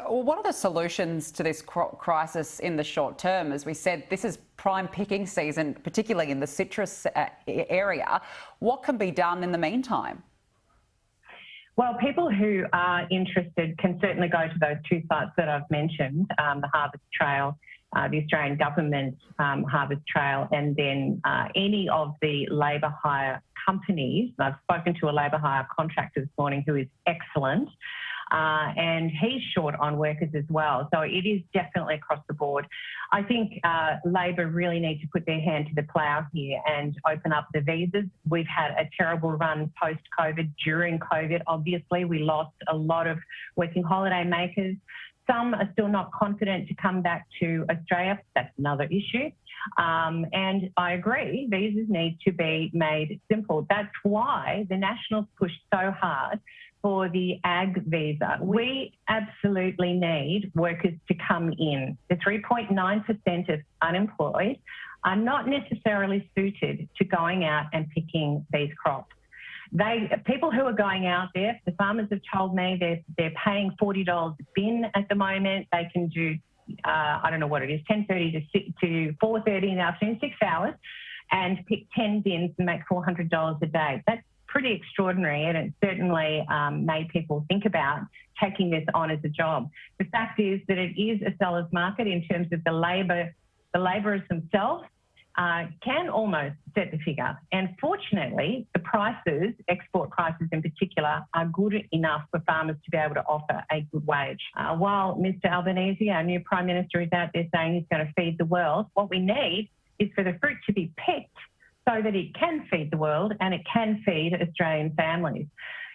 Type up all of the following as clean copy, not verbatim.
what are the solutions to this crisis in the short term? As we said, this is prime picking season, particularly in the citrus area. What can be done in the meantime? Well, people who are interested can certainly go to those two sites that I've mentioned, the Harvest Trail, the Australian Government Harvest Trail, and then any of the labour hire companies. I've spoken to a labour hire contractor this morning who is excellent, and he's short on workers as well. So it is definitely across the board. I think Labor really need to put their hand to the plough here and open up the visas. We've had a terrible run post-COVID. During COVID, obviously, we lost a lot of working holiday makers. Some are still not confident to come back to Australia. That's another issue. And I agree, visas need to be made simple. That's why the Nationals pushed so hard for the ag visa. We absolutely need workers to come in. The 3.9% of unemployed are not necessarily suited to going out and picking these crops. People who are going out there, the farmers have told me they're paying $40 a bin at the moment. They can do, I don't know what it is, 10:30 to 4:30 in the afternoon, 6 hours, and pick 10 bins and make $400 a day. That's pretty extraordinary, and it certainly made people think about taking this on as a job. The fact is that it is a seller's market in terms of the labourers themselves can almost set the figure. And fortunately, the prices, export prices in particular, are good enough for farmers to be able to offer a good wage. While Mr Albanese, our new Prime Minister, is out there saying he's going to feed the world, what we need is for the fruit to be picked so that it can feed the world and it can feed Australian families.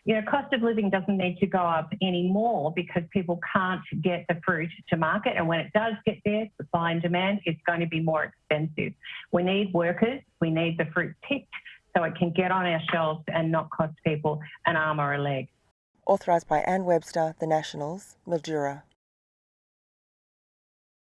You know, cost of living doesn't need to go up anymore because people can't get the fruit to market. And when it does get there, supply and demand, it's going to be more expensive. We need workers. We need the fruit picked so it can get on our shelves and not cost people an arm or a leg. Authorised by Anne Webster, The Nationals, Mildura.